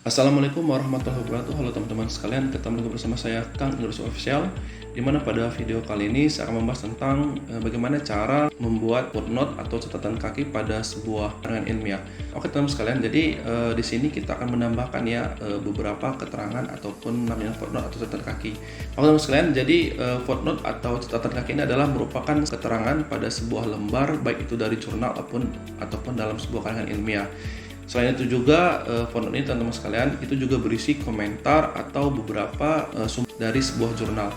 Assalamualaikum warahmatullahi wabarakatuh. Halo teman-teman sekalian, ketemu lagi bersama saya Kang Indros Official. Dimana pada video kali ini saya akan membahas tentang bagaimana cara membuat footnote atau catatan kaki pada sebuah karangan ilmiah. Oke teman-teman sekalian, jadi di sini kita akan menambahkan ya beberapa keterangan ataupun namanya footnote atau catatan kaki. Oke teman-teman sekalian, jadi footnote atau catatan kaki ini adalah merupakan keterangan pada sebuah lembar, baik itu dari jurnal ataupun dalam sebuah karangan ilmiah. Selain itu juga footnote ini teman-teman sekalian itu juga berisi komentar atau beberapa sumber dari sebuah jurnal.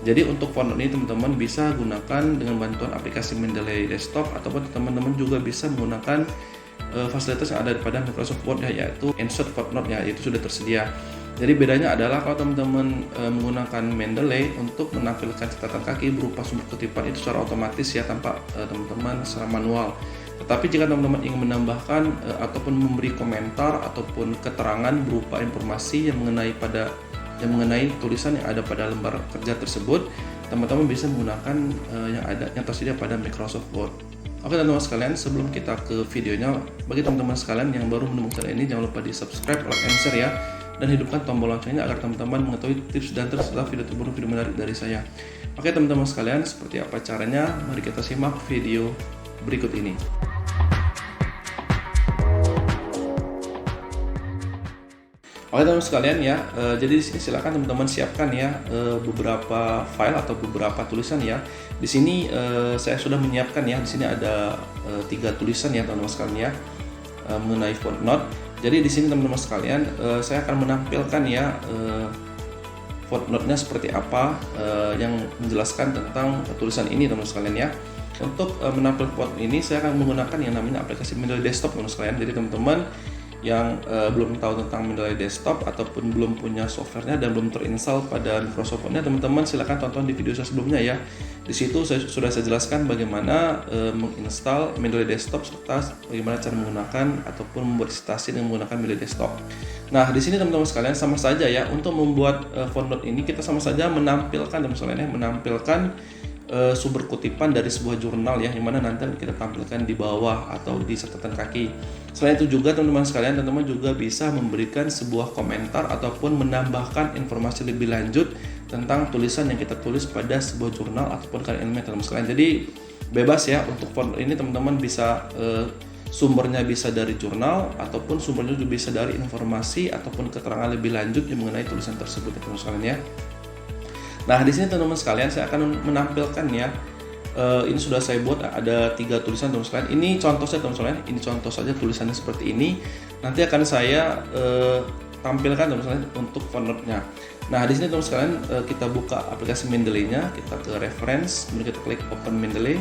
Jadi untuk footnote ini teman-teman bisa gunakan dengan bantuan aplikasi Mendeley Desktop ataupun teman-teman juga bisa menggunakan fasilitas yang ada pada Microsoft Word ya, yaitu Insert Footnote ya, itu sudah tersedia. Jadi bedanya adalah kalau teman-teman menggunakan Mendeley untuk menampilkan catatan kaki berupa sumber kutipan itu secara otomatis ya tanpa teman-teman secara manual. Tetapi jika teman-teman ingin menambahkan ataupun memberi komentar ataupun keterangan berupa informasi yang mengenai tulisan yang ada pada lembar kerja tersebut, teman-teman bisa menggunakan yang tersedia pada Microsoft Word. Oke teman-teman sekalian, sebelum kita ke videonya, bagi teman-teman sekalian yang baru menemukan channel ini, jangan lupa di subscribe, like, and share ya, dan hidupkan tombol loncengnya agar teman-teman mengetahui tips dan trik setelah video terbaru, video menarik dari saya. Oke teman-teman sekalian, seperti apa caranya? Mari kita simak video berikut ini. Oke teman-teman sekalian ya, jadi di sini silakan teman-teman siapkan ya beberapa file atau beberapa tulisan ya. Di sini saya sudah menyiapkan ya. Di sini ada 3 tulisan ya teman-teman sekalian ya mengenai footnote. Jadi di sini teman-teman sekalian saya akan menampilkan ya footnote-nya seperti apa yang menjelaskan tentang tulisan ini teman-teman sekalian ya. Untuk menampilkan footnote ini saya akan menggunakan yang namanya aplikasi Mendeley Desktop teman-teman sekalian. Jadi teman-teman yang belum tahu tentang Mendeley Desktop ataupun belum punya softwarenya dan belum terinstall pada Microsoft Word-nya, teman-teman silahkan tonton di video saya sebelumnya ya. Di situ sudah saya jelaskan bagaimana menginstal Mendeley Desktop serta bagaimana cara menggunakan ataupun membuat presentasi dengan menggunakan Mendeley Desktop. Nah, di sini teman-teman sekalian sama saja ya, untuk membuat footnote ini kita sama saja menampilkan sumber kutipan dari sebuah jurnal ya, yang mana nanti kita tampilkan di bawah atau di catatan kaki. Selain itu juga teman-teman sekalian, teman-teman juga bisa memberikan sebuah komentar ataupun menambahkan informasi lebih lanjut tentang tulisan yang kita tulis pada sebuah jurnal ataupun karya ilmiah teman-teman sekalian. Jadi bebas ya, untuk footnote ini teman-teman bisa sumbernya bisa dari jurnal ataupun sumbernya juga bisa dari informasi ataupun keterangan lebih lanjut yang mengenai tulisan tersebut ya teman-teman sekalian ya. Nah, di sini teman-teman sekalian saya akan menampilkan ya. Ini sudah saya buat ada 3 tulisan teman-teman sekalian. Ini contoh saja teman-teman sekalian. Ini contoh saja tulisannya seperti ini. Nanti akan saya tampilkan teman-teman sekalian untuk footnote-nya. Nah, di sini teman-teman sekalian kita buka aplikasi Mendeley-nya, kita ke reference, kemudian kita klik open Mendeley.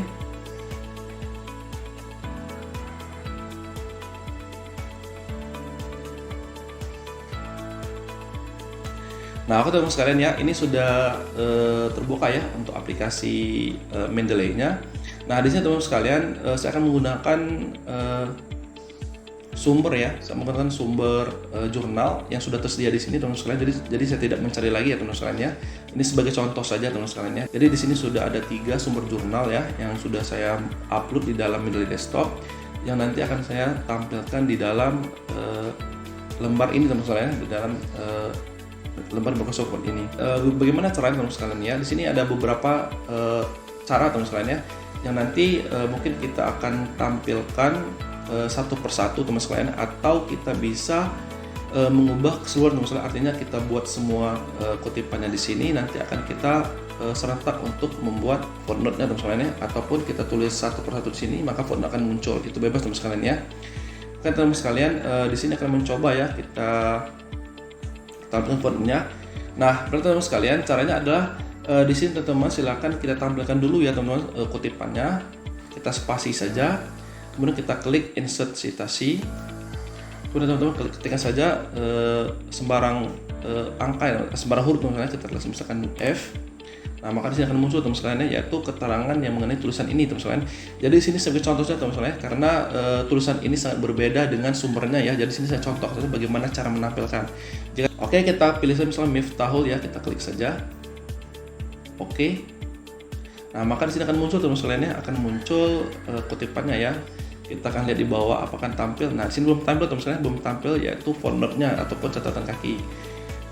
Nah, oke teman-teman sekalian ya, ini sudah terbuka ya untuk aplikasi Mendeley-nya. Nah, di sini teman-teman sekalian saya akan menggunakan sumber ya, saya menggunakan sumber jurnal yang sudah tersedia di sini teman-teman sekalian. Jadi saya tidak mencari lagi ya teman-teman sekalian ya. Ini sebagai contoh saja teman-teman sekalian ya. Jadi di sini sudah ada 3 sumber jurnal ya yang sudah saya upload di dalam Mendeley Desktop yang nanti akan saya tampilkan di dalam lembar ini teman-teman sekalian, di dalam lembar Microsoft Word ini. Bagaimana caranya teman-teman sekalian ya? Di sini ada beberapa cara teman-teman sekalian ya, yang nanti mungkin kita akan tampilkan satu persatu teman-teman sekalian, atau kita bisa mengubah keseluruhan teman-teman sekalian. Artinya kita buat semua kutipannya di sini, nanti akan kita serentak untuk membuat footnote-nya teman-teman sekalian ya, ataupun kita tulis satu persatu di sini maka footnote akan muncul. Itu bebas teman-teman sekalian ya. Kan teman-teman sekalian di sini akan mencoba ya kita tampilkan footnote-nya. Nah, teman-teman sekalian, caranya adalah di sini teman-teman silakan kita tampilkan dulu ya teman-teman kutipannya. Kita spasi saja. Kemudian kita klik insert citasi. Kemudian teman-teman ketikkan saja sembarang angka, sembarang huruf teman-teman. Kita tulis misalkan F. Nah, maka di sini akan muncul teman sekalian yaitu keterangan yang mengenai tulisan ini teman sekalian. Jadi di sini sebagai contohnya teman sekalian, karena tulisan ini sangat berbeda dengan sumbernya ya. Jadi di sini saya contoh saja bagaimana cara menampilkan. Oke, kita pilih saja misalnya Miftahul ya, kita klik saja. Oke. Nah, maka di sini akan muncul teman sekalian ya, akan muncul kutipannya ya. Kita akan lihat di bawah apakah tampil. Nah, di sini belum tampil teman sekalian, belum tampil yaitu footnote-nya ataupun catatan kaki.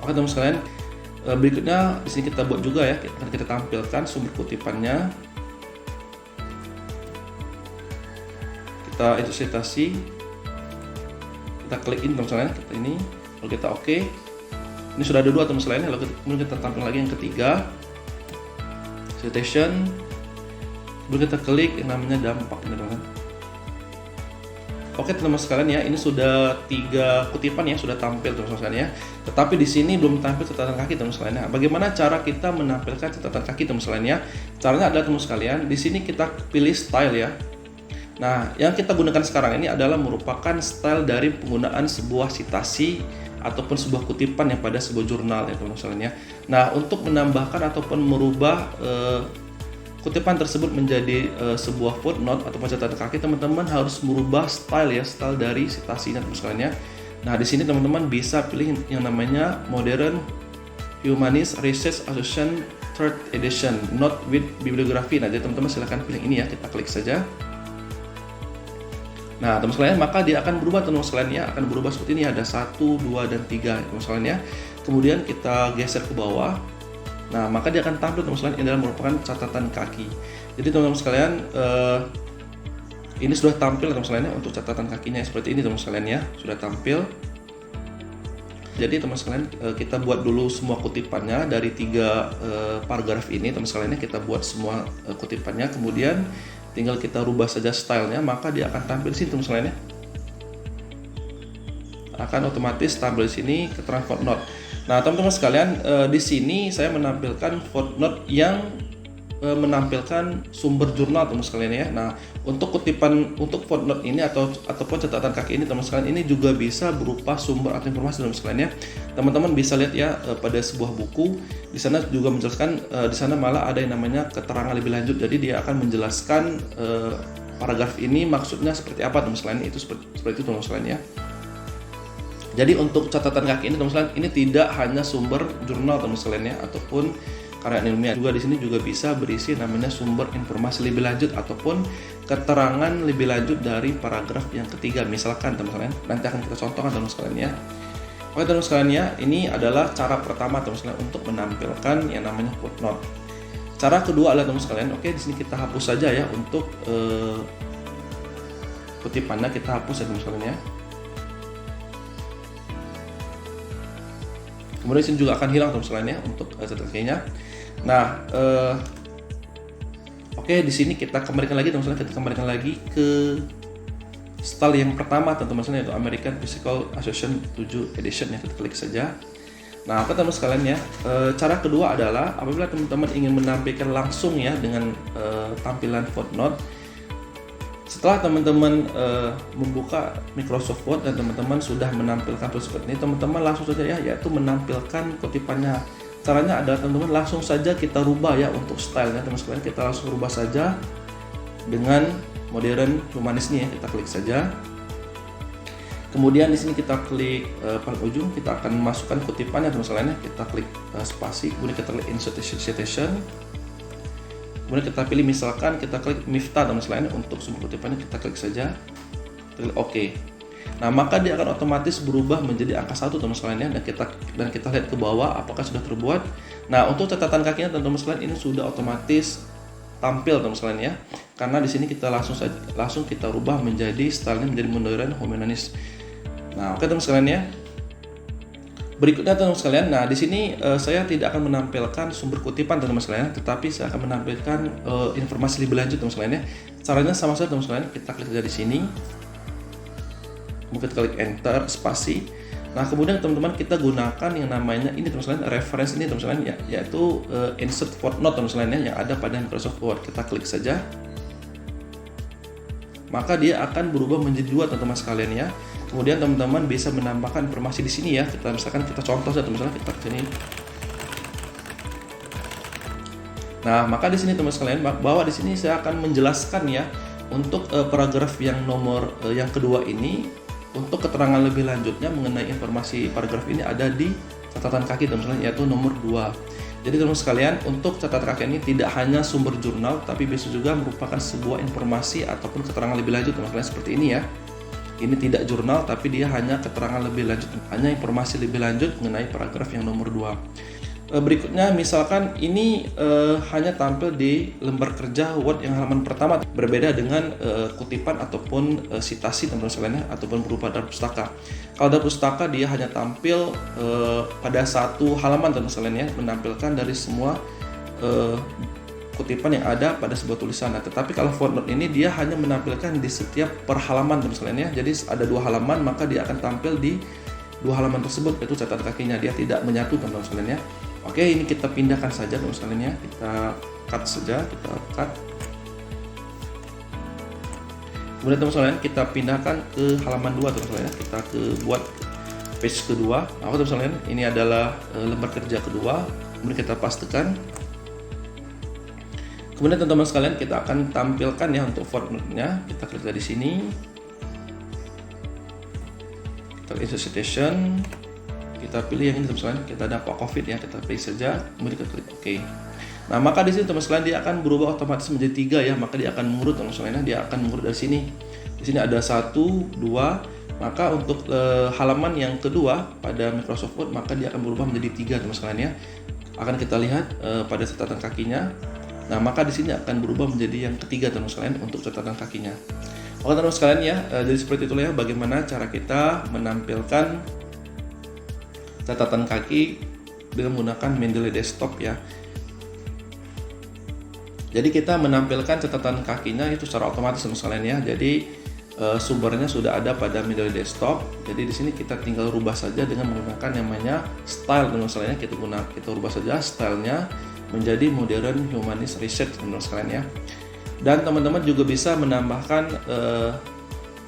Oke teman sekalian, berikutnya di sini kita buat juga ya, kita tampilkan sumber kutipannya. Kita citasi, kita klik ini teman sekalian, kita ini, lalu kita oke. Ini sudah ada 2 teman sekalian, lalu kemudian kita tampil lagi yang ketiga, citation. Kemudian kita klik yang namanya dampak ini teman-teman. Oke teman-teman sekalian ya, ini sudah 3 kutipan ya, sudah tampil teman-teman sekalian ya. Tetapi di sini belum tampil catatan kaki teman-teman sekalian ya. Bagaimana cara kita menampilkan catatan kaki teman-teman sekalian ya? Caranya adalah teman-teman sekalian, di sini kita pilih style ya. Nah, yang kita gunakan sekarang ini adalah merupakan style dari penggunaan sebuah citasi ataupun sebuah kutipan yang pada sebuah jurnal ya teman-teman sekalian ya. Nah, untuk menambahkan ataupun merubah kutipan tersebut menjadi sebuah footnote atau catatan kaki, teman-teman harus merubah style ya, style dari citasinya teman sekalian ya. Nah, di sini teman-teman bisa pilih yang namanya Modern Humanist Research Association 3rd Edition Note with Bibliography. Nah, jadi teman-teman silahkan pilih ini ya, kita klik saja. Nah, teman sekalian, maka dia akan berubah teman sekalian ya, akan berubah seperti ini, ada 1, 2, dan 3 teman sekalian ya. Kemudian kita geser ke bawah. Nah, maka dia akan tampil teman sekalian, ini adalah merupakan catatan kaki. Jadi teman-teman sekalian, ini sudah tampil teman sekalian ya, untuk catatan kakinya seperti ini teman sekalian ya, sudah tampil. Jadi teman sekalian, kita buat dulu semua kutipannya dari 3 paragraf ini teman sekalian ya, kita buat semua kutipannya, kemudian tinggal kita rubah saja stylenya, maka dia akan tampil di sini teman sekalian ya. Akan otomatis tampil di sini keterangan footnote. Nah, teman-teman sekalian, di sini saya menampilkan footnote yang menampilkan sumber jurnal teman sekalian ya. Nah, untuk kutipan untuk footnote ini ataupun catatan kaki ini teman sekalian, ini juga bisa berupa sumber atau informasi teman sekalian ya. Teman-teman bisa lihat ya, pada sebuah buku di sana juga menjelaskan, di sana malah ada yang namanya keterangan lebih lanjut. Jadi dia akan menjelaskan paragraf ini maksudnya seperti apa teman sekalian. Itu seperti itu teman sekalian ya. Jadi untuk catatan kaki ini teman sekalian, ini tidak hanya sumber jurnal teman sekalian ya, ataupun karya ilmiah, juga di sini juga bisa berisi namanya sumber informasi lebih lanjut ataupun keterangan lebih lanjut dari paragraf yang ketiga. Misalkan teman sekalian, nanti akan kita contohkan teman sekalian ya. Oke teman sekalian ya, ini adalah cara pertama teman sekalian untuk menampilkan yang namanya footnote. Cara kedua adalah teman sekalian, oke di sini kita hapus saja ya, untuk kutipannya kita hapus ya teman sekalian ya. Kemudian sini juga akan hilang teman sekalian ya, untuk catatan kakinya. Nah, oke di sini kita kembalikan lagi teman sekalian, kita kembalikan lagi ke style yang pertama teman-teman sekalian, yaitu American Physical Association 7 Edition ya, kita klik saja. Nah, oke teman sekalian ya, cara kedua adalah apabila teman-teman ingin menampilkan langsung ya dengan tampilan footnote. Setelah teman-teman membuka Microsoft Word dan teman-teman sudah menampilkan seperti ini, teman-teman langsung saja ya, yaitu menampilkan kutipannya. Caranya adalah teman-teman langsung saja kita rubah ya untuk stylenya teman sekalian, kita langsung rubah saja dengan Modern Humanist nih ya, kita klik saja. Kemudian di sini kita klik paling ujung, kita akan masukkan kutipannya teman sekalian ya, kita klik spasi, kemudian kita klik insert citation. Kemudian kita pilih misalkan kita klik Miftah teman sekalian, untuk sumber kutipannya kita klik saja, klik OK. Nah, maka dia akan otomatis berubah menjadi angka 1 teman sekalian ya, dan kita lihat ke bawah apakah sudah terbuat. Nah, untuk catatan kakinya teman sekalian ini sudah otomatis tampil teman sekalian ya. Karena di sini kita langsung kita rubah menjadi stylenya menjadi Modern Humanist. Nah, oke teman sekalian ya. Berikutnya teman sekalian, nah di sini saya tidak akan menampilkan sumber kutipan teman sekalian, tetapi saya akan menampilkan informasi lebih lanjut teman sekalian ya. Caranya sama saja teman sekalian, kita klik saja di sini, kemudian kita klik enter spasi. Nah kemudian teman-teman kita gunakan yang namanya ini teman sekalian, reference ini teman sekalian ya, yaitu insert footnote teman sekalian ya, yang ada pada Microsoft Word. Kita klik saja, maka dia akan berubah menjadi 2 teman-teman sekalian ya. Kemudian teman-teman bisa menambahkan informasi di sini ya. Misalkan kita contoh saja teman-teman, kita ke sini. Nah, maka di sini teman sekalian, bahwa di sini saya akan menjelaskan ya untuk paragraf yang nomor yang kedua ini, untuk keterangan lebih lanjutnya mengenai informasi paragraf ini ada di catatan kaki teman sekalian, yaitu nomor 2. Jadi teman-teman sekalian, untuk catatan kaki ini tidak hanya sumber jurnal, tapi bisa juga merupakan sebuah informasi ataupun keterangan lebih lanjut teman-teman sekalian, seperti ini ya. Ini tidak jurnal, tapi dia hanya keterangan lebih lanjut, hanya informasi lebih lanjut mengenai paragraf yang nomor 2. Berikutnya misalkan ini hanya tampil di lembar kerja Word yang halaman pertama, berbeda dengan kutipan ataupun sitasi teman-teman sekalian ya, ataupun berupa daftar pustaka. Kalau daftar pustaka dia hanya tampil pada satu halaman teman-teman sekalian ya, menampilkan dari semua kutipan yang ada pada sebuah tulisan. Nah, tetapi kalau footnote ini dia hanya menampilkan di setiap per halaman teman-teman sekalian ya. Jadi ada 2 halaman, maka dia akan tampil di 2 halaman tersebut, yaitu catatan kakinya, dia tidak menyatu teman-teman sekalian ya. Oke, ini kita pindahkan saja teman-teman sekalian ya. Kita cut saja, kita cut. Kemudian teman-teman sekalian kita pindahkan ke halaman 2 teman-teman sekalian ya. Kita buat page kedua. Nah, teman-teman sekalian, ini adalah lembar kerja kedua. Kemudian kita pastekan. Kemudian teman-teman sekalian kita akan tampilkan ya untuk footnote-nya. Kita klik di sini. Kita insert citation. Kita pilih yang ini teman-teman sekalian. Kita ada Pak Covid ya, kita pilih saja. Kemudian kita klik OK. Nah, maka di sini teman-teman sekalian dia akan berubah otomatis menjadi 3 ya. Maka dia akan mengurut teman-teman sekalian. Dia akan mengurut dari sini. Di sini ada 1, 2. Maka untuk halaman yang kedua pada Microsoft Word, maka dia akan berubah menjadi 3 teman-teman sekalian ya. Akan kita lihat pada catatan kakinya. Nah, maka di sini akan berubah menjadi yang ketiga teman-teman sekalian untuk catatan kakinya. Oke teman-teman sekalian ya, jadi seperti itulah ya bagaimana cara kita menampilkan catatan kaki dengan menggunakan Mendeley Desktop ya. Jadi kita menampilkan catatan kakinya itu secara otomatis teman-teman sekalian ya. Jadi sumbernya sudah ada pada Mendeley Desktop. Jadi di sini kita tinggal rubah saja dengan menggunakan namanya style teman-teman sekalian ya. Kita rubah saja stylenya menjadi Modern Humanist Research teman-teman sekalian ya. Dan teman-teman juga bisa menambahkan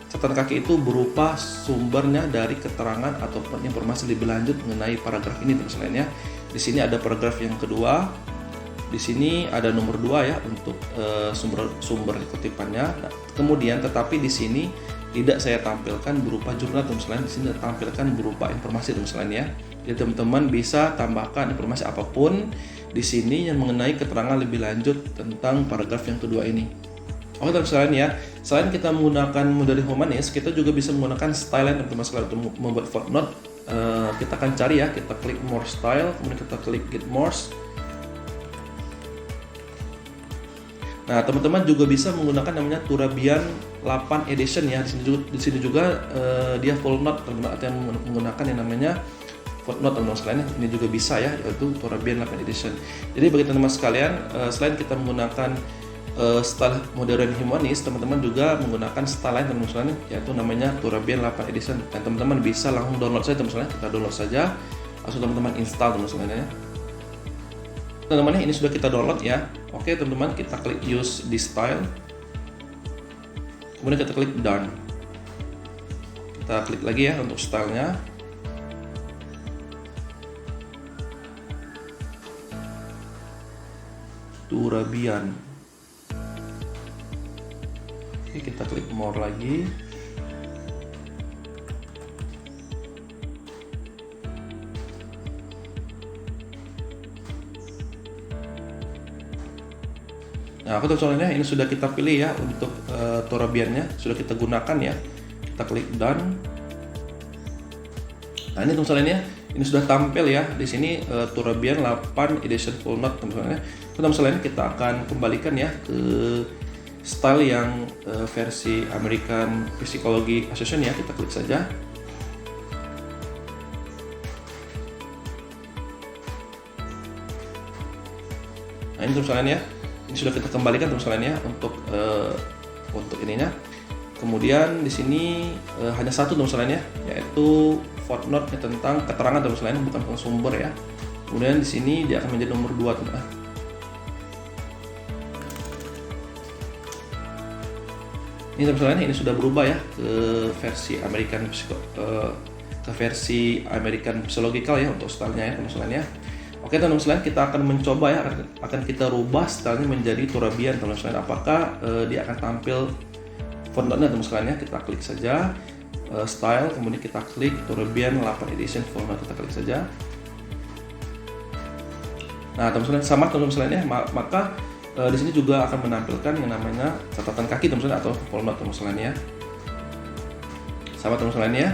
catatan kaki itu berupa sumbernya dari keterangan ataupun informasi lebih lanjut mengenai paragraf ini teman-teman sekalian ya. Di sini ada paragraf yang kedua. Di sini ada nomor 2 ya untuk sumber kutipannya. Nah, kemudian tetapi di sini tidak saya tampilkan berupa jurnal teman-teman sekalian. Di sini tampilkan berupa informasi teman-teman sekalian ya. Jadi teman-teman bisa tambahkan informasi apapun di sini yang mengenai keterangan lebih lanjut tentang paragraf yang kedua ini. Oke teman-teman sekalian ya, selain kita menggunakan Mendeley Humanist, kita juga bisa menggunakan style teman-teman sekalian untuk membuat footnote. Kita akan cari ya, kita klik More Style, kemudian kita klik Get More. Nah, teman-teman juga bisa menggunakan namanya Turabian 8 Edition ya. Di sini juga dia full note, teman-teman, yang menggunakan yang namanya footnote teman-teman sekalian. Ini juga bisa ya, yaitu Turabian 8 Edition. Jadi bagi teman-teman sekalian, selain kita menggunakan style Modern Humanist, teman-teman juga menggunakan style lain teman-teman sekalian, yaitu namanya Turabian 8 Edition. Dan teman-teman bisa langsung download saja teman-teman sekalian. Kita download saja, langsung teman-teman install teman-teman sekalian ya. Teman-teman, ini sudah kita download ya. Oke teman-teman, kita klik use this style, kemudian kita klik done. Kita klik lagi ya untuk stylenya. Turabian. Oke, kita klik more lagi. Nah, aku tutorialnya ini sudah kita pilih ya untuk Turabiannya, sudah kita gunakan ya. Kita klik done. Nah, ini tutorialnya ini sudah tampil ya di sini Turabian 8 Edition Full Note teman-teman ya. Teman-teman kita akan kembalikan ya ke style yang versi American Psychology Association ya. Kita klik saja. Nah, ini tutorialnya ya. Ini sudah kita kembalikan teman-teman ya untuk ininya. Kemudian di sini hanya satu teman-teman ya, yaitu footnote tentang keterangan teman-teman, bukan tentang sumber ya. Kemudian di sini dia akan menjadi nomor 2 teman-teman. Ini teman-teman, ini sudah berubah ya ke versi American Psychological ya untuk stylenya ya teman-teman ya. Oke teman-teman, kita akan mencoba ya, akan kita rubah stylenya menjadi Turabian teman-teman. Apakah dia akan tampil fontnya teman-teman ya. Kita klik saja style, kemudian kita klik Turabian 8 Edition font, kita klik saja. Nah, teman-teman sama teman-teman sekalian ya, maka di sini juga akan menampilkan yang namanya catatan kaki teman-teman atau full note teman-teman sekalian ya. Sama teman-teman sekalian ya.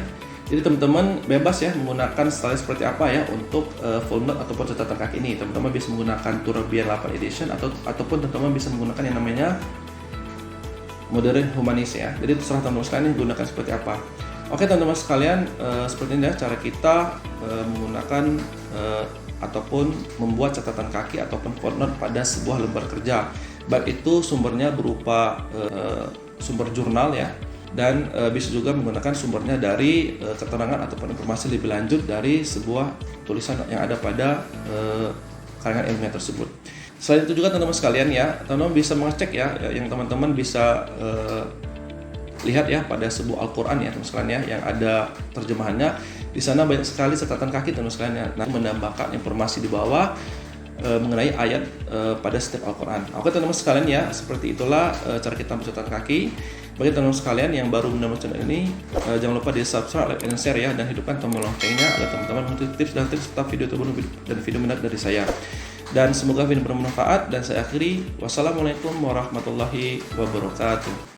Jadi teman-teman bebas ya menggunakan style seperti apa ya untuk full note ataupun catatan kaki ini. Teman-teman bisa menggunakan Tourbillon 8 edition ataupun teman-teman bisa menggunakan yang namanya modern humanis ya. Jadi terserah teman-teman sekalian gunakan seperti apa. Oke teman-teman sekalian, seperti ini ya cara kita menggunakan ataupun membuat catatan kaki ataupun footnote pada sebuah lembar kerja. Baik itu sumbernya berupa sumber jurnal ya, dan bisa juga menggunakan sumbernya dari keterangan ataupun informasi lebih lanjut dari sebuah tulisan yang ada pada karangan ilmiah tersebut. Selain itu juga teman-teman sekalian ya, teman-teman bisa mengecek ya, yang teman-teman bisa lihat ya pada sebuah Al-Quran ya teman-teman sekalian ya, yang ada terjemahannya. Di sana banyak sekali catatan kaki teman-teman sekalian ya, nah menambahkan informasi di bawah mengenai ayat pada setiap Al-Quran. Oke teman-teman sekalian ya, seperti itulah cara kita mencatat kaki. Bagi teman-teman sekalian yang baru menemukan channel ini, jangan lupa di subscribe, like, dan share ya, dan hidupkan tombol loncengnya agar teman-teman mengikuti tips dan trik serta video terbaru dan video menarik dari saya. Dan semoga video bermanfaat, dan saya akhiri. Wassalamualaikum warahmatullahi wabarakatuh.